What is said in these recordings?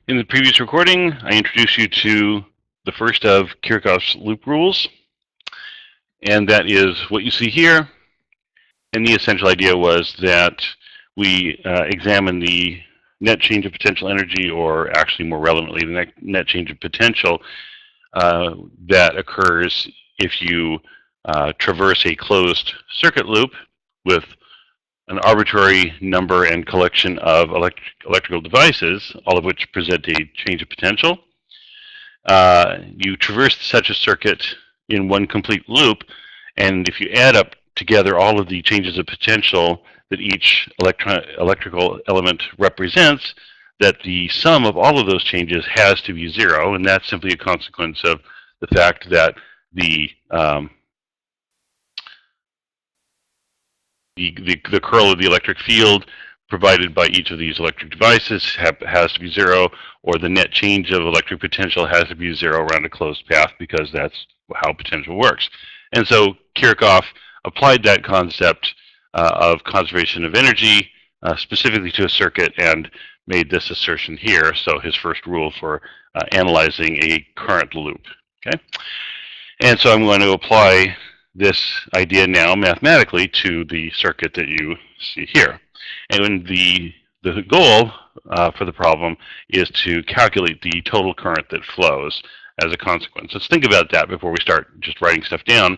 In the previous recording, I introduced you to the first of Kirchoffs Loop Rules, and that is what you see here. And the essential idea was that we examine the net change of potential energy, or actually more relevantly, the net change of potential that occurs if you traverse a closed circuit loop with an arbitrary number and collection of electrical devices, all of which present a change of potential. You traverse such a circuit in one complete loop, and if you add up together all of the changes of potential that each electrical element represents, that the sum of all of those changes has to be zero, and that's simply a consequence of the fact that the curl of the electric field provided by each of these electric devices has to be zero, or the net change of electric potential has to be zero around a closed path, because that's how potential works. And so Kirchhoff applied that concept of conservation of energy specifically to a circuit and made this assertion here. So his first rule for analyzing a current loop. Okay, and so I'm going to apply this idea now mathematically to the circuit that you see here. And the goal for the problem is to calculate the total current that flows as a consequence. Let's think about that before we start just writing stuff down.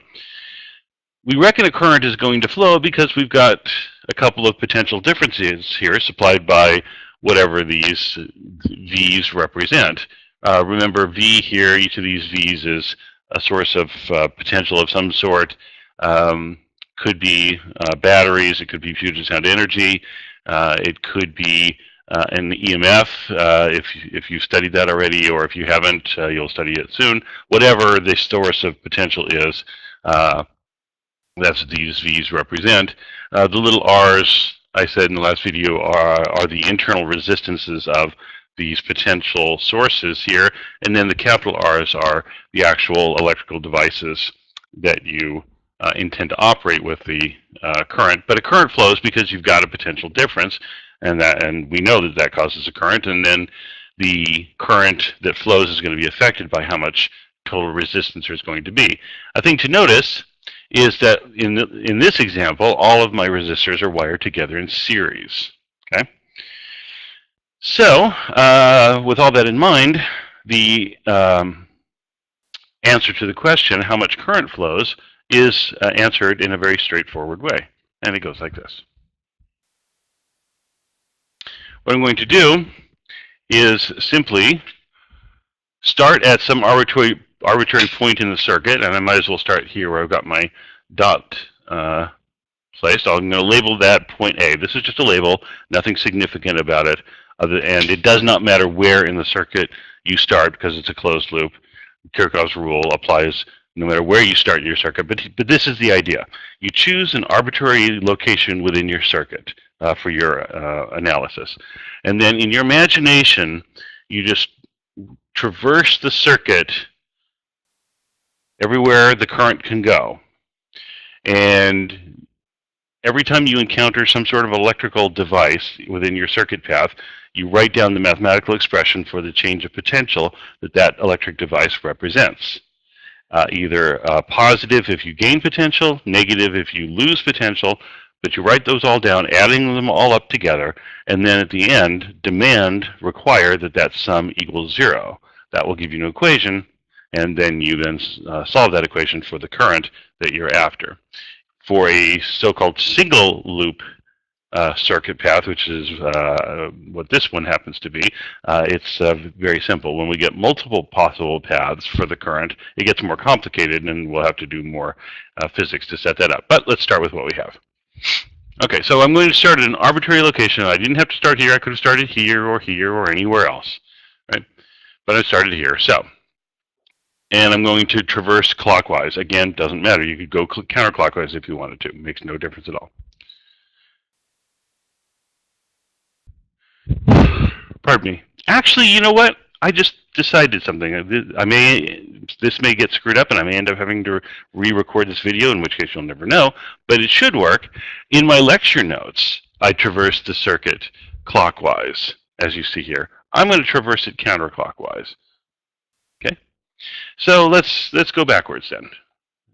We reckon a current is going to flow because we've got a couple of potential differences here supplied by whatever these V's represent. Remember, V here, each of these V's is a source of potential of some sort. Could be batteries, it could be fusion sound energy, it could be an EMF, if you've studied that already, or if you haven't, you'll study it soon. Whatever the source of potential is, that's what these V's represent. The little R's, I said in the last video, are the internal resistances of these potential sources here, and then the capital R's are the actual electrical devices that you intend to operate with the current. But a current flows because you've got a potential difference, and we know that causes a current, and then the current that flows is going to be affected by how much total resistance there's going to be. A thing to notice is that in this example, all of my resistors are wired together in series. Okay. So, with all that in mind, the answer to the question, how much current flows, is answered in a very straightforward way. And it goes like this. What I'm going to do is simply start at some arbitrary point in the circuit, and I might as well start here where I've got my dot placed. I'm going to label that point A. This is just a label, nothing significant about it. And it does not matter where in the circuit you start because it's a closed loop. Kirchhoff's rule applies no matter where you start your circuit. But this is the idea. You choose an arbitrary location within your circuit for your analysis. And then in your imagination, you just traverse the circuit everywhere the current can go. And every time you encounter some sort of electrical device within your circuit path, you write down the mathematical expression for the change of potential that electric device represents. Either positive if you gain potential, negative if you lose potential, but you write those all down, adding them all up together, and then at the end, require that sum equals zero. That will give you an equation, and then you solve that equation for the current that you're after. For a so-called single loop circuit path, which is what this one happens to be, it's very simple. When we get multiple possible paths for the current, it gets more complicated, and we'll have to do more physics to set that up. But let's start with what we have. Okay, so I'm going to start at an arbitrary location. I didn't have to start here. I could have started here or anywhere else, right? But I started here. So, and I'm going to traverse clockwise. Again, doesn't matter. You could go counterclockwise if you wanted to. It makes no difference at all. Pardon me. Actually, you know what? I just decided something. This may get screwed up, and I may end up having to re-record this video, in which case you'll never know, but it should work. In my lecture notes, I traversed the circuit clockwise, as you see here. I'm going to traverse it counterclockwise. Okay, so let's go backwards then.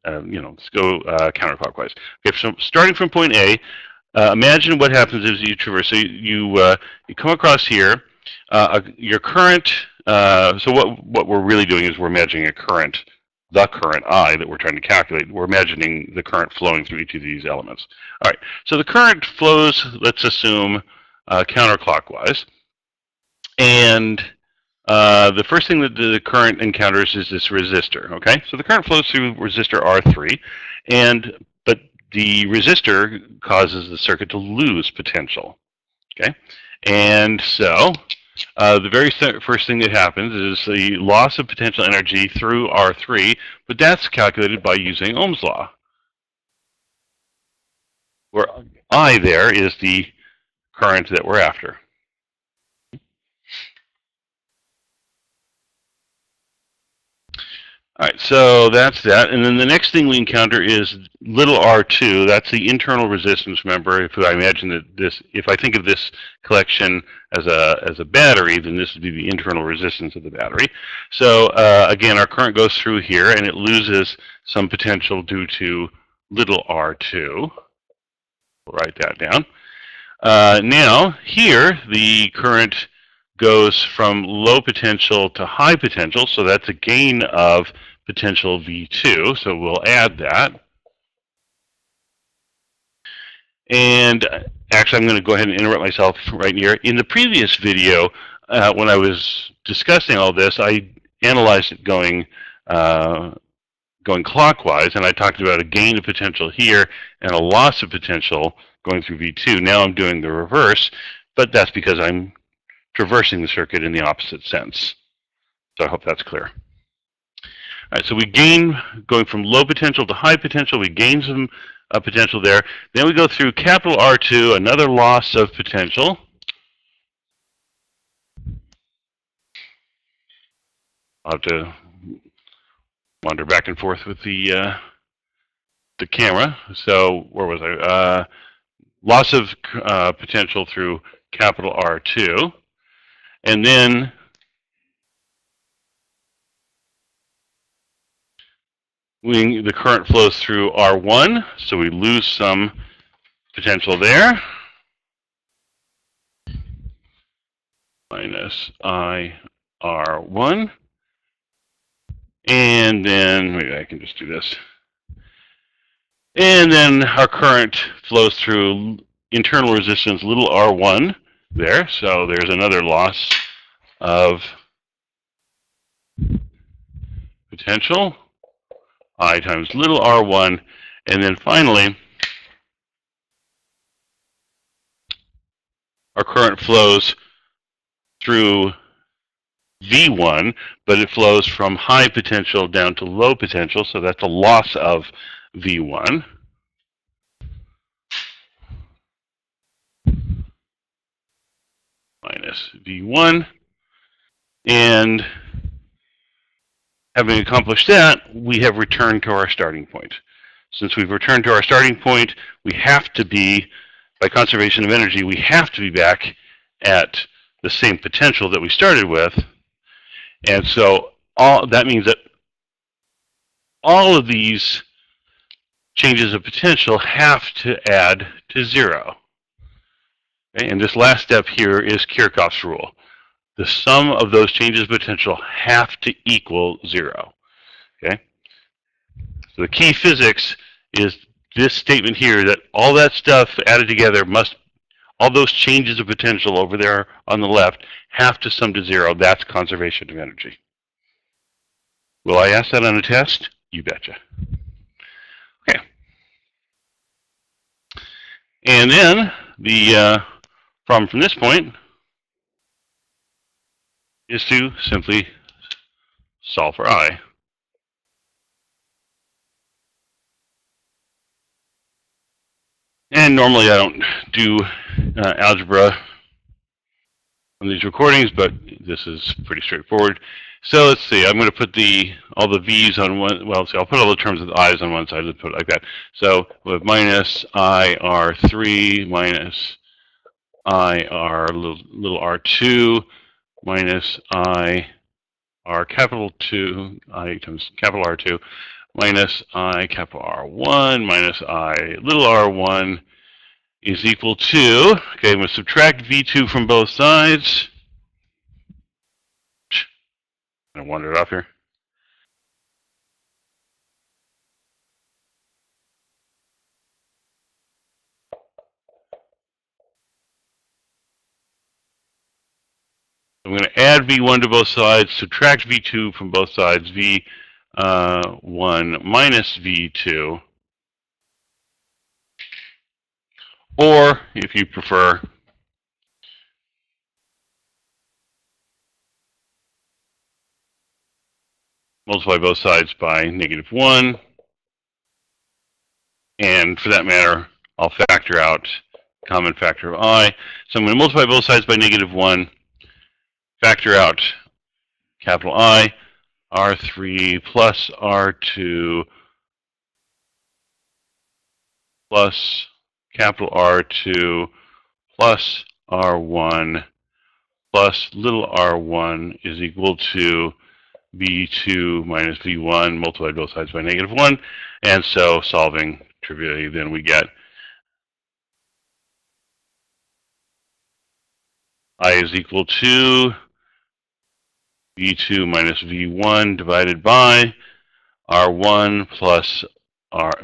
Let's go counterclockwise. Okay, so starting from point A, imagine what happens as you traverse. So you come across here. Your current. So what we're really doing is we're imagining a current, the current I that we're trying to calculate. We're imagining the current flowing through each of these elements. All right. So the current flows, let's assume, counterclockwise, and the first thing that the current encounters is this resistor. Okay, so the current flows through resistor R3, but the resistor causes the circuit to lose potential. Okay, and so the very first thing that happens is the loss of potential energy through R3, but that's calculated by using Ohm's law, where I there is the current that we're after. All right, so that's that. And then the next thing we encounter is little r2. That's the internal resistance. Remember, if I imagine that if I think of this collection as a battery, then this would be the internal resistance of the battery. So again, our current goes through here, and it loses some potential due to little r2. We'll write that down. Now, here, the current goes from low potential to high potential, so that's a gain of potential V2, so we'll add that. And actually, I'm going to go ahead and interrupt myself right here. In the previous video, when I was discussing all this, I analyzed it going clockwise, and I talked about a gain of potential here and a loss of potential going through V2. Now I'm doing the reverse, but that's because I'm traversing the circuit in the opposite sense. So I hope that's clear. All right, so we gain, going from low potential to high potential, we gain some potential there. Then we go through capital R2, another loss of potential. I'll have to wander back and forth with the camera. So where was I? Loss of potential through capital R2. And then the current flows through R1, so we lose some potential there. Minus IR1. And then, maybe I can just do this. And then our current flows through internal resistance, little r1 there. So there's another loss of potential, I times little r1. And then finally, our current flows through V1, but it flows from high potential down to low potential, so that's a loss of V1. Minus V1. And having accomplished that, we have returned to our starting point. Since we've returned to our starting point, we have to be, by conservation of energy, we have to be back at the same potential that we started with. And so that means that all of these changes of potential have to add to 0. Okay? And this last step here is Kirchoffs rule. The sum of those changes of potential have to equal 0. Okay? So the key physics is this statement here, that all that stuff added together all those changes of potential over there on the left have to sum to 0. That's conservation of energy. Will I ask that on a test? You betcha. Okay. And then the problem from this point is to simply solve for I. And normally I don't do algebra on these recordings, but this is pretty straightforward. So let's see, I'm going to put all the V's on one, well, see, I'll put all the terms with I's on one side, let's put it like that. So we have minus IR3 minus IR little r2 minus I R capital 2, I times capital R2, minus I capital R1 minus I little r1 is equal to, okay, I'm going to subtract V2 from both sides. I wandered off here. I'm going to add V1 to both sides, subtract V2 from both sides, V1 minus V2. Or, if you prefer, multiply both sides by -1. And for that matter, I'll factor out common factor of I. So I'm going to multiply both sides by -1, factor out capital I, R3 plus R2 plus capital R2 plus R1 plus little r1 is equal to V2 minus V1 multiplied both sides by -1. And so solving trivially, then we get I is equal to V2 minus V1 divided by R1 plus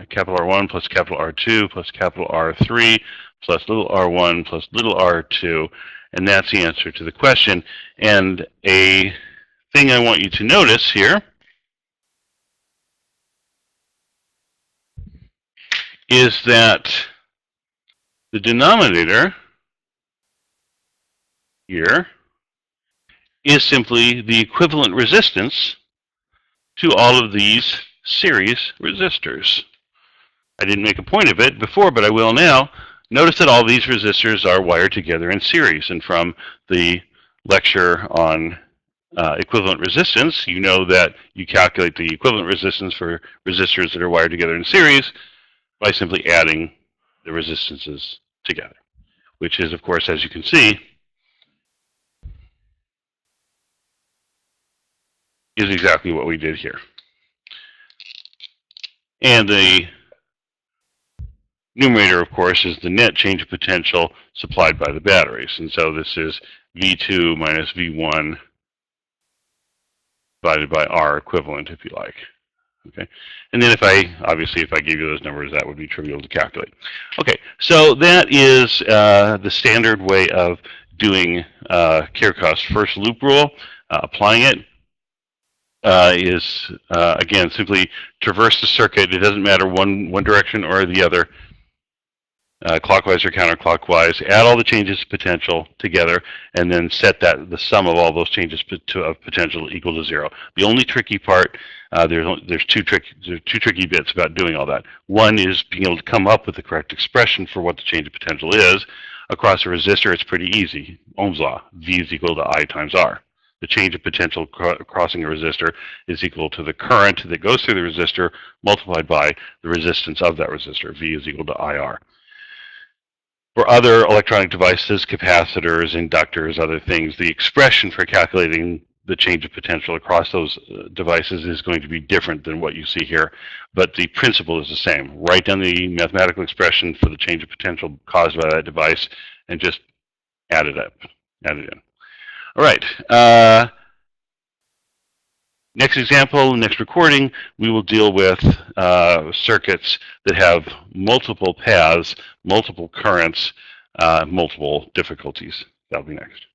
capital R1 plus capital R2 plus capital R3 plus little r1 plus little r2. And that's the answer to the question. And a thing I want you to notice here is that the denominator here is simply the equivalent resistance to all of these series resistors. I didn't make a point of it before, but I will now. Notice that all these resistors are wired together in series. And from the lecture on equivalent resistance, you know that you calculate the equivalent resistance for resistors that are wired together in series by simply adding the resistances together, which is, of course, as you can see, is exactly what we did here. And the numerator, of course, is the net change of potential supplied by the batteries. And so this is V2 minus V1 divided by R equivalent, if you like. Okay, and then if I gave you those numbers, that would be trivial to calculate. Okay, so that is the standard way of doing Kirchoffs' first loop rule. Applying it is, again, simply traverse the circuit. It doesn't matter one direction or the other, clockwise or counterclockwise. Add all the changes to potential together, and then set the sum of all those changes of potential equal to 0. The only tricky part, there's two tricky bits about doing all that. One is being able to come up with the correct expression for what the change of potential is. Across a resistor, it's pretty easy. Ohm's law, V is equal to I times R. The change of potential crossing a resistor is equal to the current that goes through the resistor multiplied by the resistance of that resistor. V is equal to IR. For other electronic devices, capacitors, inductors, other things, the expression for calculating the change of potential across those devices is going to be different than what you see here, but the principle is the same. Write down the mathematical expression for the change of potential caused by that device and just add it in. All right. Next example, next recording, we will deal with circuits that have multiple paths, multiple currents, multiple difficulties. That'll be next.